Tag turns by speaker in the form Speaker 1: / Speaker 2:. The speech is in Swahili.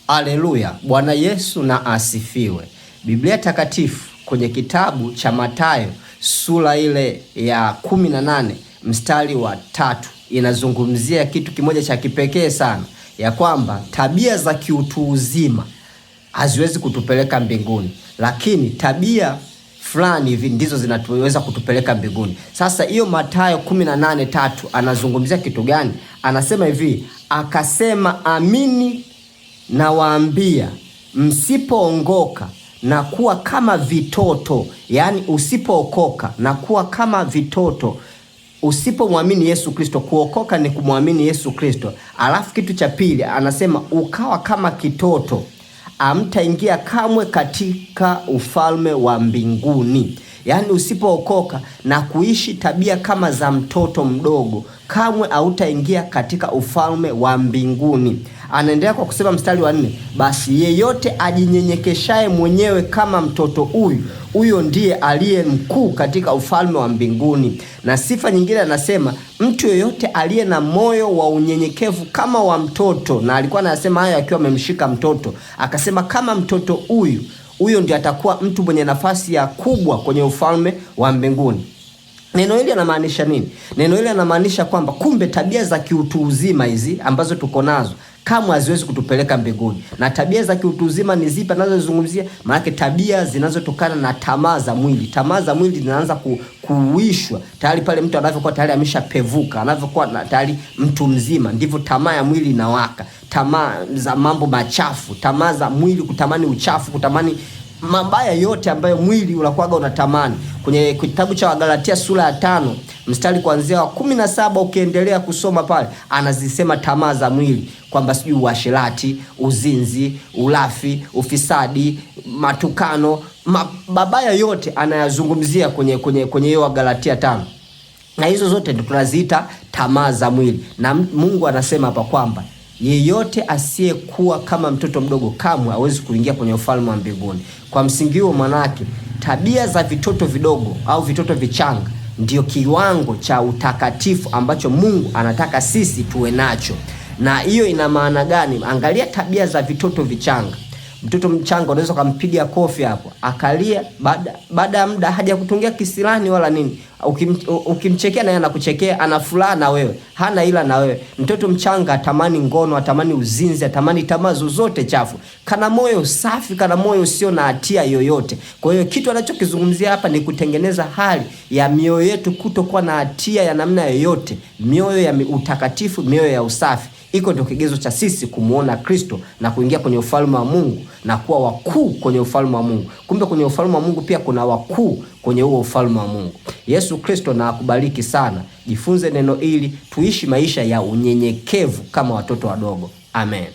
Speaker 1: Haleluya, Bwana Yesu na asifiwe. Biblia takatifu kwenye kitabu cha Mathayo sura ile ya 18 mstari wa 3 inazungumzia kitu kimoja cha kipekee sana, ya kwamba tabia za kiutu uzima haziwezi kutupeleka mbinguni, lakini tabia fulani hivi ndizo zinatuweza kutupeleka mbinguni. Sasa hiyo Mathayo 18:3 anazungumzia kitu gani? Anasema hivi, akasema, amini nawaambia, msipoongoka na kuwa kama vitoto, yani usipookoka na kuwa kama vitoto, usipomwamini Yesu Kristo. Kuokoka ni kumwamini Yesu Kristo. Alafu kitu cha pili anasema ukawa kama kitoto, hamtaingia kamwe katika ufalme wa mbinguni. Yaani usipookoka na kuishi tabia kama za mtoto mdogo, kamwe hautaingia katika ufalme wa mbinguni. Anaendelea kwa kusema mstari wa 4, basi yeyote ajinyenyekeshaye mwenyewe kama mtoto huyo ndiye aliye mkuu katika ufalme wa mbinguni. Na sifa nyingine anasema, mtu yeyote aliye na moyo wa unyenyekevu kama wa mtoto, na alikuwa anasema hayo akiwa amemshika mtoto, akasema kama mtoto huyo ndiye atakuwa mtu mwenye nafasi ya kubwa kwenye ufalme wa mbinguni. Neno hili linamaanisha nini? Neno hili linamaanisha kwamba kumbe tabia za kiutu uzima hizi ambazo tuko nazo kama haziwezi kutupeleka mbinguni. Na tabia za kiutu uzima ni zipi anazozungumzia? Maana tabia zinazotokana na tamaa za mwili. Tamaa za mwili zinaanza kuuishwa tayari pale mtu anavyokuwa tayari ameshapevuka, anavyokuwa tayari mtu mzima, ndivyo tamaa ya mwili inawaka. Tamaa za mambo machafu, tamaa za mwili, kutamani uchafu, kutamani mabaya yote ambayo mwili unakuwaga unatamani. Kwenye kitabu cha Wagalatia sura ya 5 mstari kuanzia wa 17 ukiendelea kusoma pale, anazisema tamaa za mwili kwamba sijui uasherati, uzinzi, ulafi, ufisadi, matukano, mabaya yote anayazungumzia kwenye hiyo Wagalatia 5. Na hizo zote ndio tunaziita tamaa za mwili. Na Mungu anasema hapa kwamba yeyote asiyekuwa kama mtoto mdogo kamwe hawezi kuingia kwenye ufalme wa mbinguni. Kwa msingi huo, manake tabia za vitoto vidogo au vitoto vichanga ndio kiwango cha utakatifu ambacho Mungu anataka sisi tuwe nacho. Na hiyo ina maana gani? Angalia tabia za vitoto vichanga. Mtoto mchanga unaweza kumpiga kofi hapo, akalia, baada ya muda haja kutungia kisirani wala nini. Ukimchekea naye anakuchekea, ana furaha na wewe, hana ila na wewe. Mtoto mchanga atamani ngono, atamani uzinzi, atamani tamaa zozote chafu. Kana moyo safi, kana moyo usio na hatia yoyote. Kwa hiyo kitu anachokizungumzia hapa ni kutengeneza hali ya mioyo yetu kutokuwa na hatia ya namna yoyote, mioyo ya utakatifu, mioyo ya usafi. Iko ndio kigezo cha sisi kumuona Kristo na kuingia kwenye ufalme wa Mungu na kuwa wakuu kwenye ufalme wa Mungu. Kumbe kwenye ufalme wa Mungu pia kuna wakuu kwenye huo ufalme wa Mungu. Yesu Kristo na akubariki sana. Jifunze neno hili, tuishi maisha ya unyenyekevu kama watoto wadogo. Amen.